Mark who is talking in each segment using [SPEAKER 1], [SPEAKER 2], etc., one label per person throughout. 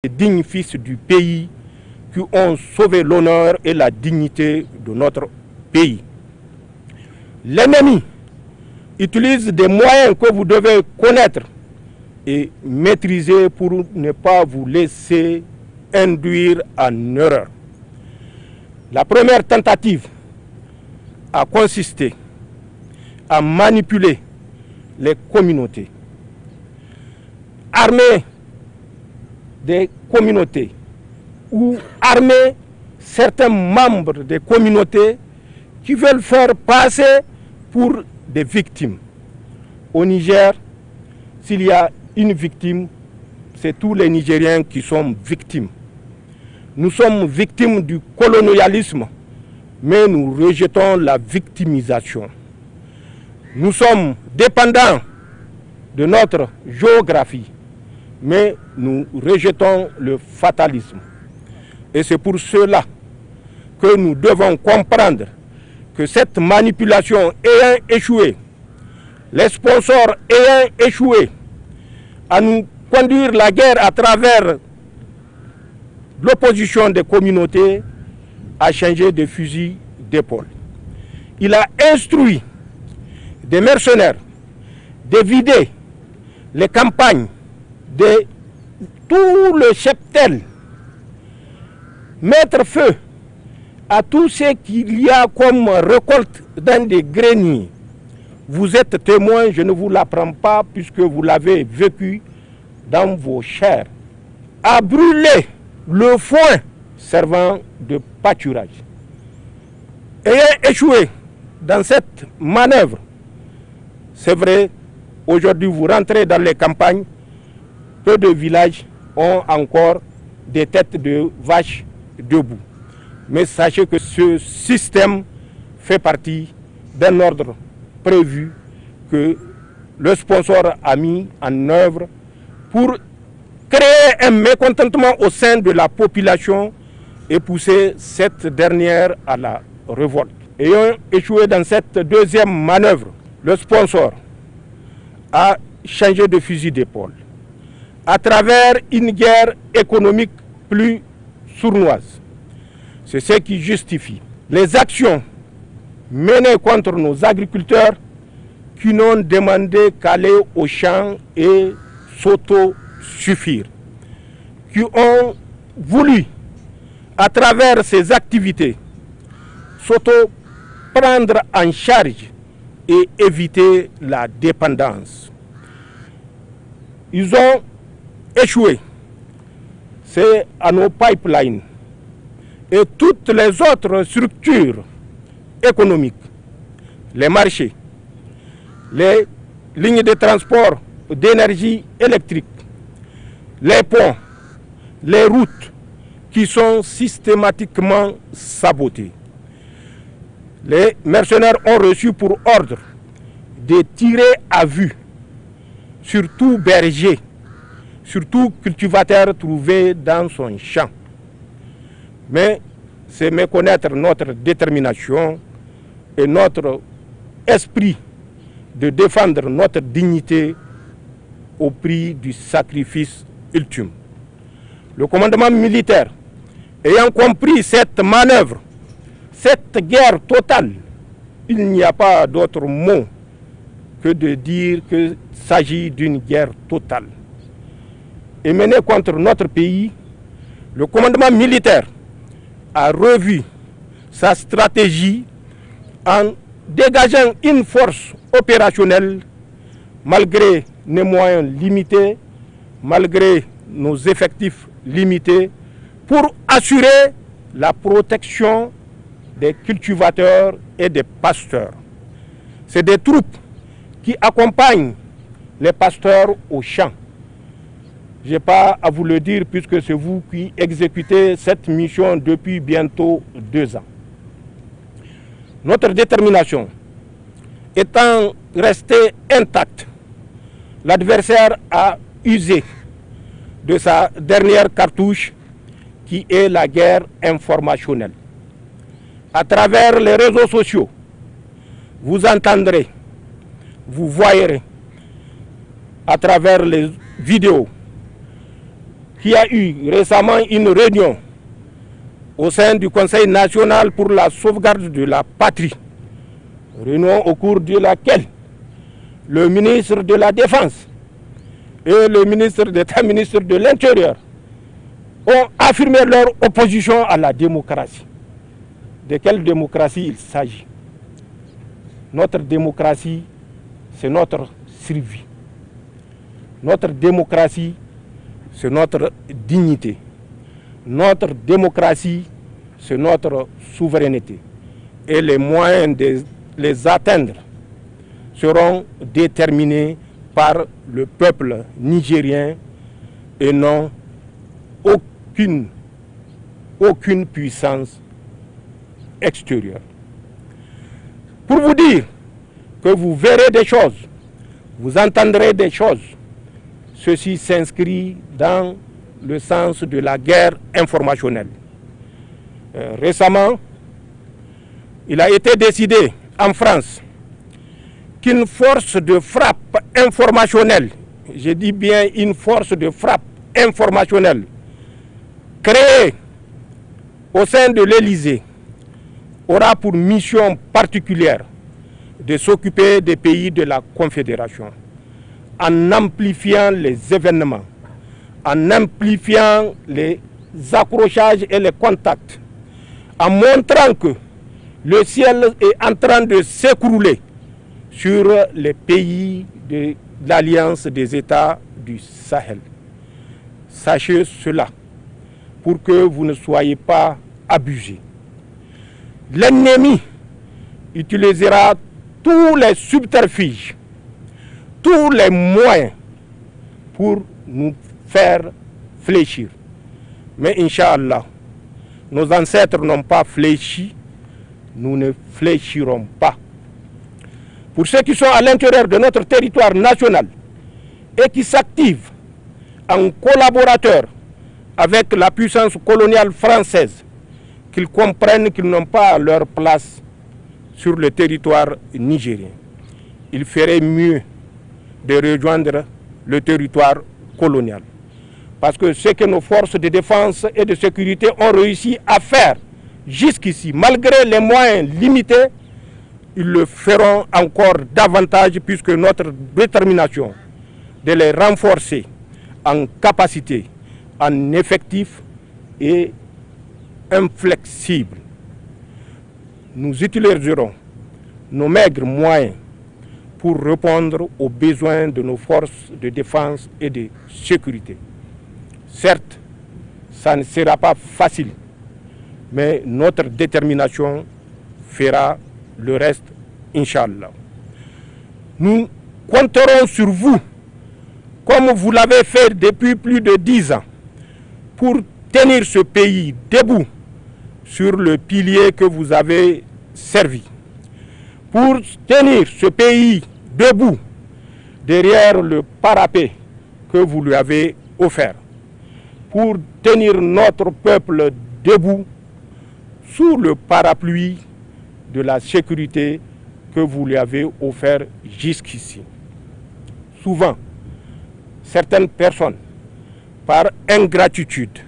[SPEAKER 1] Les dignes fils du pays qui ont sauvé l'honneur et la dignité de notre pays. L'ennemi utilise des moyens que vous devez connaître et maîtriser pour ne pas vous laisser induire en erreur. La première tentative a consisté à manipuler les communautés, armer des communautés ou armer certains membres des communautés qui veulent faire passer pour des victimes. Au Niger, s'il y a une victime, c'est tous les Nigériens qui sont victimes. Nous sommes victimes du colonialisme, mais nous rejetons la victimisation. Nous sommes dépendants de notre géographie, mais nous rejetons le fatalisme. Et c'est pour cela que nous devons comprendre que cette manipulation ayant échoué, les sponsors ayant échoué à nous conduire la guerre à travers l'opposition des communautés, a changé de fusil d'épaule. Il a instruit des mercenaires de vider les campagnes de tout le cheptel, mettre feu à tout ce qu'il y a comme récolte dans des greniers. Vous êtes témoin, je ne vous l'apprends pas puisque vous l'avez vécu dans vos chairs. À brûler le foin servant de pâturage. Ayant échoué dans cette manœuvre, c'est vrai, aujourd'hui vous rentrez dans les campagnes, peu de villages ont encore des têtes de vaches debout. Mais sachez que ce système fait partie d'un ordre prévu que le sponsor a mis en œuvre pour créer un mécontentement au sein de la population et pousser cette dernière à la révolte. Ayant échoué dans cette deuxième manœuvre, le sponsor a changé de fusil d'épaule à travers une guerre économique plus sournoise. C'est ce qui justifie les actions menées contre nos agriculteurs qui n'ont demandé qu'à aller au champ et s'auto-suffire, qui ont voulu, à travers ces activités, s'auto-prendre en charge et éviter la dépendance. Ils ont échoué. C'est à nos pipelines et toutes les autres structures économiques, les marchés, les lignes de transport d'énergie électrique, les ponts, les routes qui sont systématiquement sabotées. Les mercenaires ont reçu pour ordre de tirer à vue sur tout berger, sur tout cultivateur trouvé dans son champ. Mais c'est méconnaître notre détermination et notre esprit de défendre notre dignité au prix du sacrifice ultime. Le commandement militaire, ayant compris cette manœuvre, cette guerre totale, il n'y a pas d'autre mot que de dire qu'il s'agit d'une guerre totale. Et menée contre notre pays, le commandement militaire a revu sa stratégie en dégageant une force opérationnelle malgré nos moyens limités, malgré nos effectifs limités, pour assurer la protection des cultivateurs et des pasteurs. C'est des troupes qui accompagnent les pasteurs au champ. Je n'ai pas à vous le dire puisque c'est vous qui exécutez cette mission depuis bientôt 2 ans. Notre détermination étant restée intacte, l'adversaire a usé de sa dernière cartouche qui est la guerre informationnelle. À travers les réseaux sociaux, vous entendrez, vous voyerez à travers les vidéos qu'il y a eu récemment une réunion au sein du Conseil national pour la sauvegarde de la patrie, réunion au cours de laquelle le ministre de la Défense et le ministre d'État, ministre de l'Intérieur, ont affirmé leur opposition à la démocratie. De quelle démocratie il s'agit? Notre démocratie, c'est notre survie. Notre démocratie, c'est notre dignité. Notre démocratie, c'est notre souveraineté. Et les moyens de les atteindre seront déterminés par le peuple nigérien et non aucune puissance extérieure. Pour vous dire que vous verrez des choses, vous entendrez des choses, ceci s'inscrit dans le sens de la guerre informationnelle. Récemment, il a été décidé en France qu'une force de frappe informationnelle, je dis bien une force de frappe informationnelle, créée au sein de l'Élysée, aura pour mission particulière de s'occuper des pays de la Confédération, en amplifiant les événements, en amplifiant les accrochages et les contacts, en montrant que le ciel est en train de s'écrouler sur les pays de l'Alliance des États du Sahel. Sachez cela pour que vous ne soyez pas abusés. L'ennemi utilisera tous les subterfuges, tous les moyens pour nous faire fléchir. Mais Inch'Allah, nos ancêtres n'ont pas fléchi, nous ne fléchirons pas. Pour ceux qui sont à l'intérieur de notre territoire national et qui s'activent en collaborateurs avec la puissance coloniale française, qu'ils comprennent qu'ils n'ont pas leur place sur le territoire nigérien. Il ferait mieux de rejoindre le territoire colonial. Parce que ce que nos forces de défense et de sécurité ont réussi à faire jusqu'ici, malgré les moyens limités, ils le feront encore davantage puisque notre détermination de les renforcer en capacité, en effectif est inflexible. Nous utiliserons nos maigres moyens pour répondre aux besoins de nos forces de défense et de sécurité. Certes, ça ne sera pas facile, mais notre détermination fera le reste, Inch'Allah. Nous compterons sur vous, comme vous l'avez fait depuis plus de 10 ans, pour tenir ce pays debout sur le pilier que vous avez servi. Pour tenir ce pays debout derrière le parapet que vous lui avez offert. Pour tenir notre peuple debout sous le parapluie de la sécurité que vous lui avez offert jusqu'ici. Souvent, certaines personnes, par ingratitude,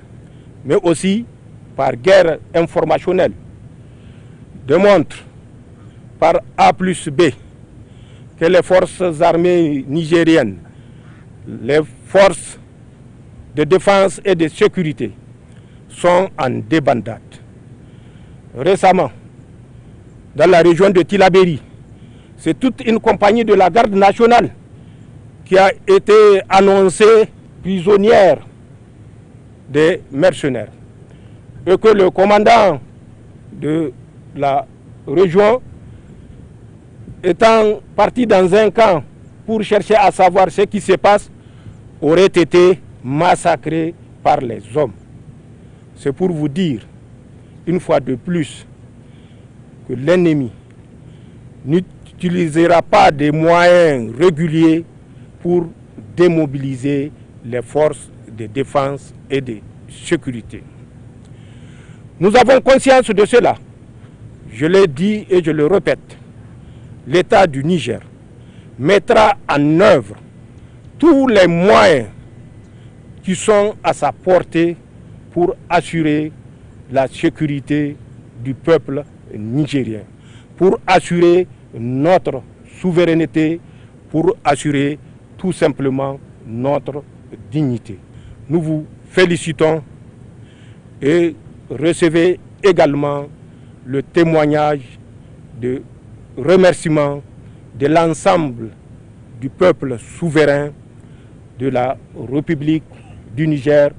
[SPEAKER 1] mais aussi par guerre informationnelle, démontrent par A plus B que les forces armées nigériennes, les forces de défense et de sécurité sont en débandade. Récemment, dans la région de Tillabéri, c'est toute une compagnie de la garde nationale qui a été annoncée prisonnière des mercenaires. Et que le commandant de la région, étant parti dans un camp pour chercher à savoir ce qui se passe, aurait été massacré par les hommes. C'est pour vous dire, une fois de plus, que l'ennemi n'utilisera pas des moyens réguliers pour démobiliser les forces de défense et de sécurité. Nous avons conscience de cela. Je l'ai dit et je le répète. L'État du Niger mettra en œuvre tous les moyens qui sont à sa portée pour assurer la sécurité du peuple nigérien, pour assurer notre souveraineté, pour assurer tout simplement notre dignité. Nous vous félicitons et recevez également le témoignage de remerciement de l'ensemble du peuple souverain de la République du Niger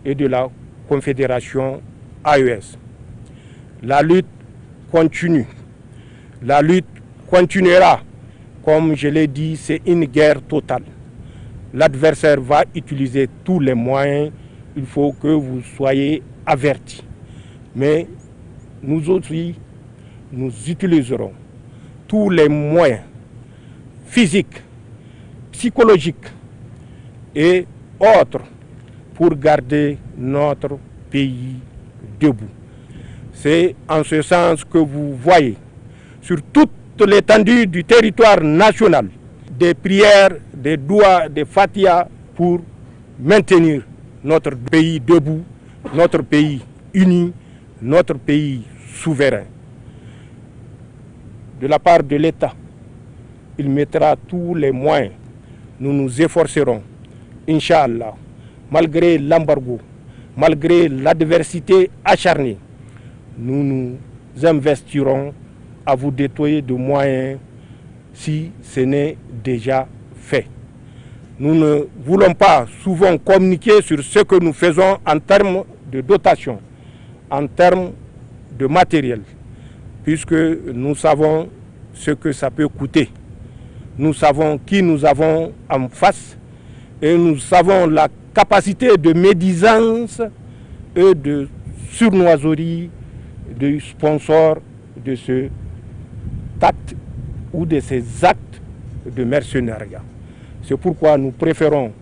[SPEAKER 1] et de la Confédération AES. La lutte continue. La lutte continuera. Comme je l'ai dit, c'est une guerre totale. L'adversaire va utiliser tous les moyens. Il faut que vous soyez avertis. Mais nous aussi, nous utiliserons tous les moyens physiques, psychologiques et autres pour garder notre pays debout. C'est en ce sens que vous voyez sur toute l'étendue du territoire national des prières, des doigts, des fatias pour maintenir notre pays debout, notre pays uni, notre pays souverain. De la part de l'État, il mettra tous les moyens. Nous nous efforcerons, Inch'Allah, malgré l'embargo, malgré l'adversité acharnée, nous nous investirons à vous déployer de moyens si ce n'est déjà fait. Nous ne voulons pas souvent communiquer sur ce que nous faisons en termes de dotation, en termes de matériel, puisque nous savons ce que ça peut coûter. Nous savons qui nous avons en face et nous savons la capacité de médisance et de surnoiserie du sponsor de ce acte ou de ces actes de mercenariat. C'est pourquoi nous préférons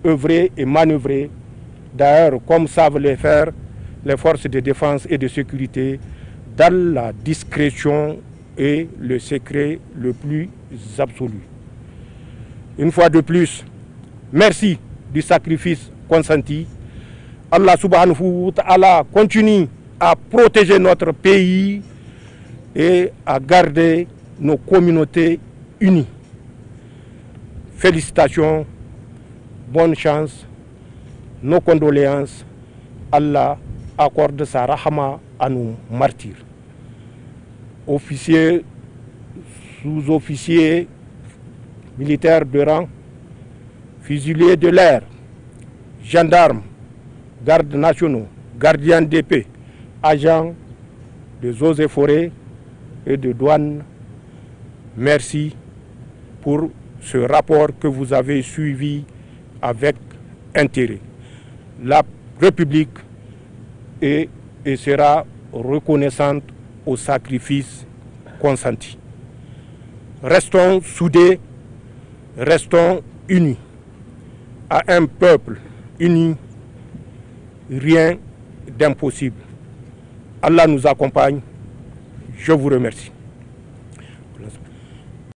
[SPEAKER 1] œuvrer et manœuvrer, d'ailleurs comme savent le faire les forces de défense et de sécurité, dans la discrétion et le secret le plus absolu. Une fois de plus, merci du sacrifice consenti. Allah subhanahu wa ta'ala continue à protéger notre pays et à garder nos communautés unies. Félicitations, bonne chance, nos condoléances. Allah accorde sa rahma à nos martyrs. Officiers, sous-officiers, militaires de rang, fusiliers de l'air, gendarmes, gardes nationaux, gardiens d'épée, agents des eaux et forêts et de douane, merci pour ce rapport que vous avez suivi avec intérêt. La République est et sera reconnaissante au sacrifice consenti. Restons soudés, restons unis. À un peuple uni, rien d'impossible. Allah nous accompagne. Je vous remercie.